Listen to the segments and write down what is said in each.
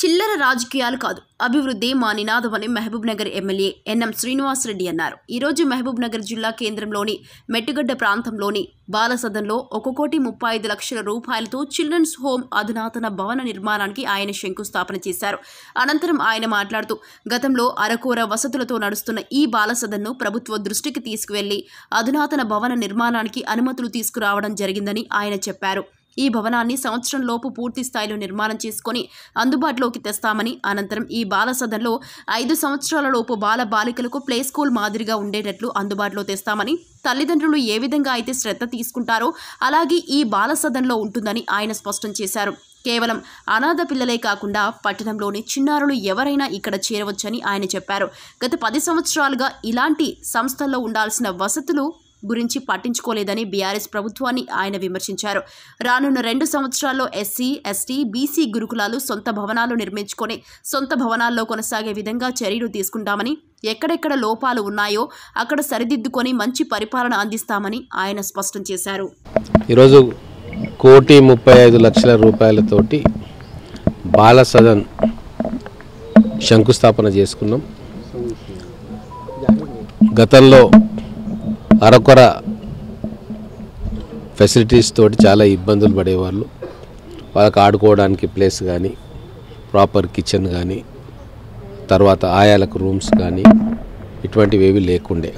చిల్లర రాజకీయాలు కాదు, అభివృద్ధి మా నినాదమని మహబూబ్ నగర్ ఎమ్మెల్యే ఎన్ఎం శ్రీనివాసరెడ్డి అన్నారు. ఈరోజు మహబూబ్ నగర్ జిల్లా కేంద్రంలోని మెట్టుగడ్డ ప్రాంతంలోని బాలసదన్లో 1,35,00,000 రూపాయలతో చిల్డ్రన్స్ హోమ్ అధునాతన భవన నిర్మాణానికి ఆయన శంకుస్థాపన చేశారు. అనంతరం ఆయన మాట్లాడుతూ, గతంలో అరకొర వసతులతో నడుస్తున్న ఈ బాలసదన్ను ప్రభుత్వ దృష్టికి తీసుకువెళ్లి అధునాతన భవన నిర్మాణానికి అనుమతులు తీసుకురావడం జరిగిందని ఆయన చెప్పారు. ఈ భవనాన్ని సంవత్సరంలోపు పూర్తి స్థాయిలో నిర్మాణం చేసుకుని అందుబాటులోకి తెస్తామని, అనంతరం ఈ బాలసదన్లో 5 సంవత్సరాల లోపు బాల బాలికలకు ప్లే స్కూల్ మాదిరిగా ఉండేటట్లు అందుబాటులో తెస్తామని, తల్లిదండ్రులు ఏ విధంగా అయితే శ్రద్ధ తీసుకుంటారో అలాగే ఈ బాలసదన్లో ఉంటుందని ఆయన స్పష్టం చేశారు. కేవలం అనాథ పిల్లలే కాకుండా పట్టణంలోని చిన్నారులు ఎవరైనా ఇక్కడ చేరవచ్చని ఆయన చెప్పారు. గత 10 సంవత్సరాలుగా ఇలాంటి సంస్థల్లో ఉండాల్సిన వసతులు గురించి పట్టించుకోలేదని బీఆర్ఎస్ ప్రభుత్వాన్ని ఆయన విమర్శించారు. రానున్న 2 సంవత్సరాల్లో ఎస్సీ, ఎస్టీ, బీసీ గురుకులాలు సొంత భవనాలు నిర్మించుకొని సొంత భవనాల్లో కొనసాగే విధంగా చర్యలు తీసుకుంటామని, ఎక్కడెక్కడ లోపాలు ఉన్నాయో అక్కడ సరిదిద్దుకొని మంచి పరిపాలన అందిస్తామని ఆయన స్పష్టం చేశారు. ఈరోజు 1,35,00,000 రూపాయలతోటి బాలసదన్ శంకుస్థాపన చేసుకున్నాం. గతంలో అరకొర ఫెసిలిటీస్ తోటి చాలా ఇబ్బందులు పడేవాళ్ళు. వాళ్ళకి ఆడుకోవడానికి ప్లేస్ కానీ, ప్రాపర్ కిచెన్ కానీ, తర్వాత ఆయాలకు రూమ్స్ కానీ ఇటువంటివి ఏవి లేకుండే.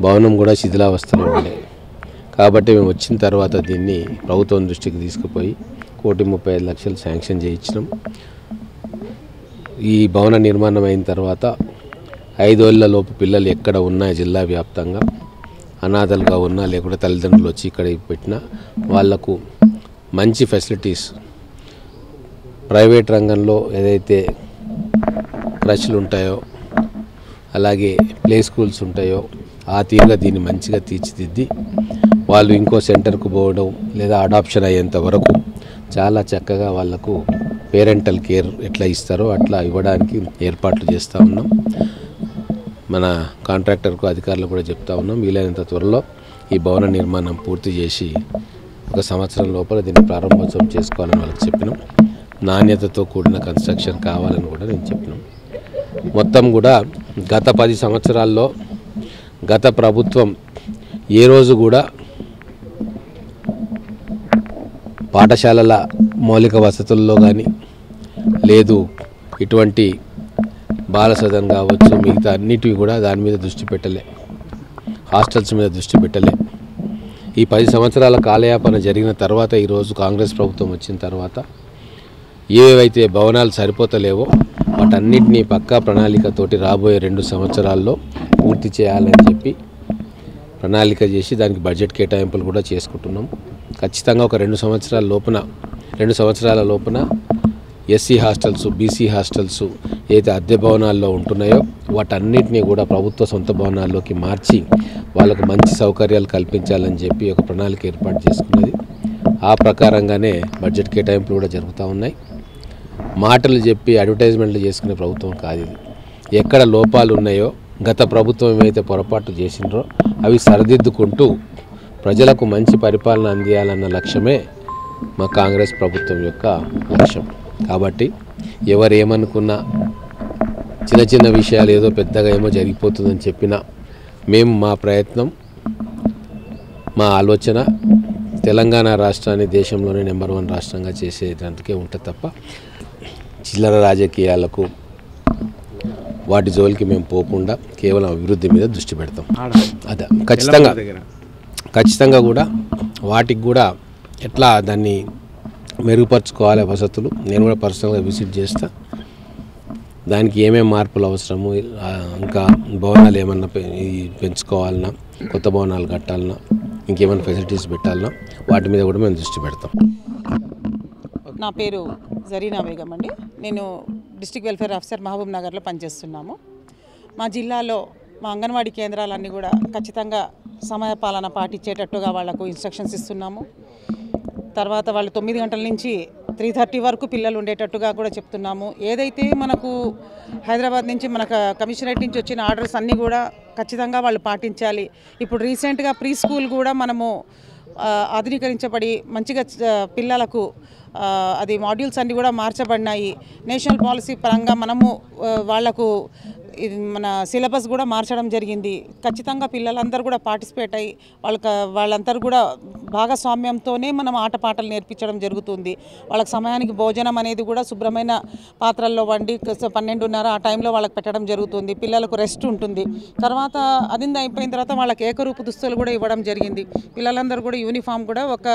భవనం కూడా శిథిలావస్థలో ఉండే. కాబట్టి మేము వచ్చిన తర్వాత దీన్ని ప్రభుత్వం దృష్టికి తీసుకుపోయి 1,35,00,000 శాంక్షన్ చేయించినాం. ఈ భవన నిర్మాణం అయిన తర్వాత 5 ఏళ్ల లోపు పిల్లలు ఎక్కడ ఉన్నా జిల్లా వ్యాప్తంగా అనాథలుగా ఉన్నా లేకుంటే తల్లిదండ్రులు వచ్చి ఇక్కడ పెట్టినా వాళ్లకు మంచి ఫెసిలిటీస్, ప్రైవేట్ రంగంలో ఏదైతే క్రచ్లు ఉంటాయో అలాగే ప్లే స్కూల్స్ ఉంటాయో ఆ తీరుగా దీన్ని మంచిగా తీర్చిదిద్ది వాళ్ళు ఇంకో సెంటర్కు పోవడం లేదా అడాప్షన్ అయ్యేంత వరకు చాలా చక్కగా వాళ్లకు పేరెంటల్ కేర్ ఎట్లా ఇస్తారో అట్లా ఇవ్వడానికి ఏర్పాట్లు చేస్తూ ఉన్నాం. మన కాంట్రాక్టర్కు అధికారులు కూడా చెప్తా ఉన్నాం, వీలైనంత త్వరలో ఈ భవన నిర్మాణం పూర్తి చేసి 1 సంవత్సరం లోపల దీన్ని ప్రారంభోత్సవం చేసుకోవాలని వాళ్ళకి చెప్పినాం. నాణ్యతతో కూడిన కన్స్ట్రక్షన్ కావాలని కూడా నేను చెప్పినాం. మొత్తం కూడా గత 10 సంవత్సరాల్లో గత ప్రభుత్వం ఏ రోజు కూడా పాఠశాలల మౌలిక వసతుల్లో కానీ లేదు ఇటువంటి బాలసదన్ కావచ్చు మిగతా అన్నిటివి కూడా దాని మీద దృష్టి పెట్టలే, హాస్టల్స్ మీద దృష్టి పెట్టలే. ఈ 10 సంవత్సరాల కాలయాపన జరిగిన తర్వాత ఈరోజు కాంగ్రెస్ ప్రభుత్వం వచ్చిన తర్వాత ఏవైతే భవనాలు సరిపోతలేవో వాటన్నిటినీ పక్కా ప్రణాళికతోటి రాబోయే 2 సంవత్సరాల్లో పూర్తి చేయాలని చెప్పి ప్రణాళిక చేసి దానికి బడ్జెట్ కేటాయింపులు కూడా చేసుకుంటున్నాం. ఖచ్చితంగా ఒక 2 సంవత్సరాల లోపున ఎస్సీ హాస్టల్స్, బీసీ హాస్టల్స్ ఏదైతే అద్దె భవనాల్లో ఉంటున్నాయో వాటన్నిటినీ కూడా ప్రభుత్వ సొంత భవనాల్లోకి మార్చి వాళ్ళకు మంచి సౌకర్యాలు కల్పించాలని చెప్పి ఒక ప్రణాళిక ఏర్పాటు చేసుకున్నది. ఆ ప్రకారంగానే బడ్జెట్ కేటాయింపులు కూడా జరుగుతూ ఉన్నాయి. మాటలు చెప్పి అడ్వర్టైజ్మెంట్లు చేసుకునే ప్రభుత్వం కాదు ఇది. ఎక్కడ లోపాలు ఉన్నాయో గత ప్రభుత్వం ఏమైతే పొరపాటు చేసిండ్రో అవి సరిదిద్దుకుంటూ ప్రజలకు మంచి పరిపాలన అందియాలన్న లక్ష్యమే మా కాంగ్రెస్ ప్రభుత్వం యొక్క లక్ష్యం. కాబట్టి ఎవరు ఏమనుకున్నా చిన్న చిన్న విషయాలు ఏదో పెద్దగా ఏమో జరిగిపోతుందని చెప్పినా మేము మా ప్రయత్నం, మా ఆలోచన తెలంగాణ రాష్ట్రాన్ని దేశంలోనే నెంబర్ 1 రాష్ట్రంగా చేసేటందుకే ఉంటుంది తప్ప చిల్లర రాజకీయాలకు వాటి జోలికి మేము పోకుండా కేవలం అభివృద్ధి మీద దృష్టి పెడతాం. అదే ఖచ్చితంగా కూడా వాటికి కూడా ఎట్లా దాన్ని మెరుగుపరచుకోవాలి వసతులు నేను కూడా పర్సనల్గా విజిట్ చేస్తా. దానికి ఏమేమి మార్పులు అవసరము, ఇంకా భవనాలు ఏమన్నా పెంచుకోవాలన్నా, కొత్త భవనాలు కట్టాలన్నా, ఇంకేమైనా ఫెసిలిటీస్ పెట్టాలన్నా వాటి మీద కూడా మేము దృష్టి పెడతాం. నా పేరు జరీనా బేగం అండి. నేను డిస్ట్రిక్ట్ వెల్ఫేర్ ఆఫీసర్ మహబూబ్ నగర్లో పనిచేస్తున్నాము. మా జిల్లాలో మా అంగన్వాడీ కేంద్రాలన్నీ కూడా ఖచ్చితంగా సమయపాలన పాటించేటట్టుగా వాళ్లకు ఇన్స్ట్రక్షన్స్ ఇస్తున్నాము. తర్వాత వాళ్ళు 9 గంటల నుంచి 3:30 వరకు పిల్లలు ఉండేటట్టుగా కూడా చెప్తున్నాము. ఏదైతే మనకు హైదరాబాద్ నుంచి మనకు కమిషనరేట్ నుంచి వచ్చిన ఆర్డర్స్ అన్నీ కూడా ఖచ్చితంగా వాళ్ళు పాటించాలి. ఇప్పుడు రీసెంట్గా ప్రీ స్కూల్ కూడా మనము ఆధునీకరించబడి మంచిగా పిల్లలకు అది మాడ్యూల్స్ అన్నీ కూడా మార్చబడినాయి. నేషనల్ పాలసీ పరంగా మనము వాళ్లకు ఇది మన సిలబస్ కూడా మార్చడం జరిగింది. ఖచ్చితంగా పిల్లలందరూ కూడా పార్టిసిపేట్ అయ్యి వాళ్ళందరూ కూడా భాగస్వామ్యంతోనే మనం ఆటపాటలు నేర్పించడం జరుగుతుంది. వాళ్ళకి సమయానికి భోజనం అనేది కూడా శుభ్రమైన పాత్రల్లో వండి 12:30 ఆ టైంలో వాళ్ళకి పెట్టడం జరుగుతుంది. పిల్లలకు రెస్ట్ ఉంటుంది. తర్వాత అది అయిపోయిన తర్వాత వాళ్ళకి ఏకరూపు దుస్తులు కూడా ఇవ్వడం జరిగింది. పిల్లలందరూ కూడా యూనిఫామ్ కూడా ఒక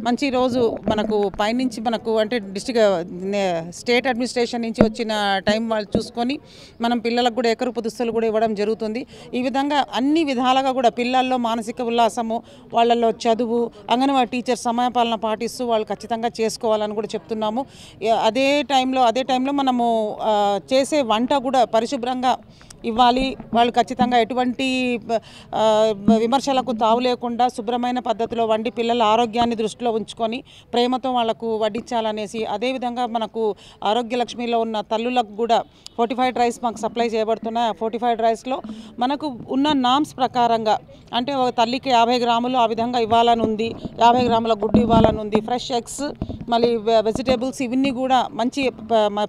మంచి రోజు మనకు పైనుంచి మనకు అంటే స్టేట్ అడ్మినిస్ట్రేషన్ నుంచి వచ్చిన టైం వాళ్ళు చూసుకొని మనం పిల్లలకు కూడా ఏకరూపు దుస్తులు కూడా ఇవ్వడం జరుగుతుంది. ఈ విధంగా అన్ని విధాలుగా కూడా పిల్లల్లో మానసిక ఉల్లాసము, వాళ్ళల్లో చదువు, అంగన్వాడీ టీచర్ సమయపాలన పాటిస్తూ వాళ్ళు ఖచ్చితంగా చేసుకోవాలని కూడా చెప్తున్నాము. అదే టైంలో మనము చేసే వంట కూడా పరిశుభ్రంగా ఇవ్వాలి. వాళ్ళు ఖచ్చితంగా ఎటువంటి విమర్శలకు తావు లేకుండా శుభ్రమైన పద్ధతిలో వండి పిల్లల ఆరోగ్యాన్ని దృష్టిలో ఉంచుకొని ప్రేమతో వాళ్లకు వడ్డించాలనేసి, అదేవిధంగా మనకు ఆరోగ్య లక్ష్మిలో ఉన్న తల్లులకు కూడా ఫోర్టిఫైడ్ రైస్ మాకు సప్లై చేయబడుతున్నాయి. ఆ ఫోర్టిఫైడ్ రైస్లో మనకు ఉన్న నామ్స్ ప్రకారంగా అంటే ఒక తల్లికి 50 గ్రాములు ఆ విధంగా ఇవ్వాలని ఉంది, 50 గ్రాముల గుడ్డు ఇవ్వాలని ఉంది, ఫ్రెష్ ఎగ్స్, మళ్ళీ వెజిటేబుల్స్ ఇవన్నీ కూడా మంచి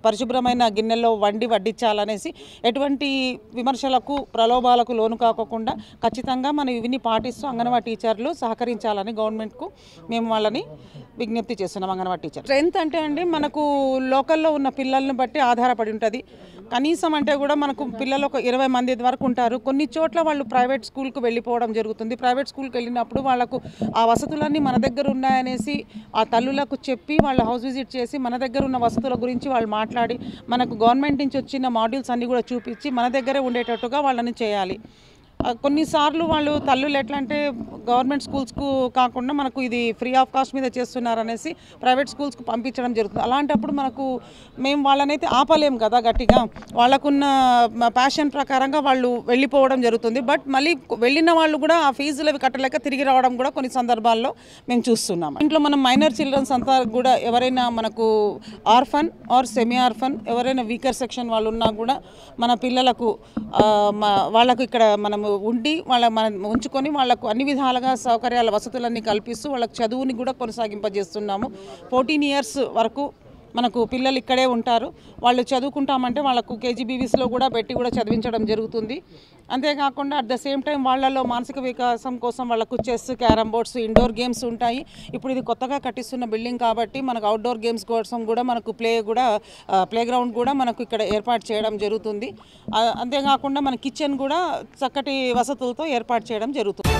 పరిశుభ్రమైన గిన్నెల్లో వడ్డించాలనేసి ఎటువంటి విమర్శలకు ప్రలోభాలకు లోను కాకుండా ఖచ్చితంగా మనం ఇవన్నీ పాటిస్తూ అంగన్వాడీ టీచర్లు సహకరించాలని గవర్నమెంట్కు మేము వాళ్ళని విజ్ఞప్తి చేస్తున్నాం. అంగన్వాడీ టీచర్ స్ట్రెంత్ అంటే అండి మనకు లోకల్లో ఉన్న పిల్లల్ని బట్టి ఆధారపడి ఉంటుంది. కనీసం అంటే కూడా మనకు పిల్లలు ఒక 20 మంది వరకు ఉంటారు. కొన్ని చోట్ల వాళ్ళు ప్రైవేట్ స్కూల్కి వెళ్ళిపోవడం జరుగుతుంది. ప్రైవేట్ స్కూల్కి వెళ్ళినప్పుడు వాళ్ళకు ఆ వసతులన్నీ మన దగ్గర ఉన్నాయనేసి ఆ తల్లులకు చెప్పి వాళ్ళు హౌస్ విజిట్ చేసి మన దగ్గర ఉన్న వసతుల గురించి వాళ్ళు మాట్లాడి మనకు గవర్నమెంట్ నుంచి వచ్చిన మాడ్యూల్స్ అన్నీ కూడా చూపించి మన దగ్గరే ఉండేటట్టుగా వాళ్ళని చేయాలి. కొన్నిసార్లు వాళ్ళు తల్లులు ఎట్లా అంటే గవర్నమెంట్ స్కూల్స్కు కాకుండా మనకు ఇది ఫ్రీ ఆఫ్ కాస్ట్ మీద చేస్తున్నారనేసి ప్రైవేట్ స్కూల్స్కు పంపించడం జరుగుతుంది. అలాంటప్పుడు మేము వాళ్ళనైతే ఆపలేం కదా గట్టిగా. వాళ్ళకున్న ప్యాషన్ ప్రకారంగా వాళ్ళు వెళ్ళిపోవడం జరుగుతుంది. బట్ మళ్ళీ వెళ్ళిన వాళ్ళు కూడా ఆ ఫీజులు అవి కట్టలేక తిరిగి రావడం కూడా కొన్ని సందర్భాల్లో మేము చూస్తున్నాం. ఇంట్లో మనం మైనర్ చిల్డ్రన్స్ అంతా కూడా ఎవరైనా మనకు ఆర్ఫన్ ఆర్ సెమీ ఆర్ఫన్ ఎవరైనా వీకర్ సెక్షన్ వాళ్ళు ఉన్నా కూడా మన పిల్లలకు వాళ్ళకు ఇక్కడ మనము మనం ఉంచుకొని వాళ్ళకు అన్ని విధాలుగా సౌకర్యాల వసతులన్నీ కల్పిస్తూ వాళ్ళకు చదువుని కూడా కొనసాగింపజేస్తున్నాము. 14 years వరకు మనకు పిల్లలు ఇక్కడే ఉంటారు. వాళ్ళు చదువుకుంటామంటే వాళ్ళకు కేజీబీవీస్లో కూడా పెట్టి కూడా చదివించడం జరుగుతుంది. అంతేకాకుండా అట్ ద సేమ్ టైం వాళ్ళలో మానసిక వికాసం కోసం వాళ్ళకు chess, carrom boards, indoor games ఉంటాయి. ఇప్పుడు ఇది కొత్తగా కట్టిస్తున్న బిల్డింగ్ కాబట్టి మనకు అవుట్డోర్ గేమ్స్ కోసం కూడా మనకు ప్లే గ్రౌండ్ కూడా మనకు ఇక్కడ ఏర్పాటు చేయడం జరుగుతుంది. అంతేకాకుండా మన కిచెన్ కూడా చక్కటి వసతులతో ఏర్పాటు చేయడం జరుగుతుంది.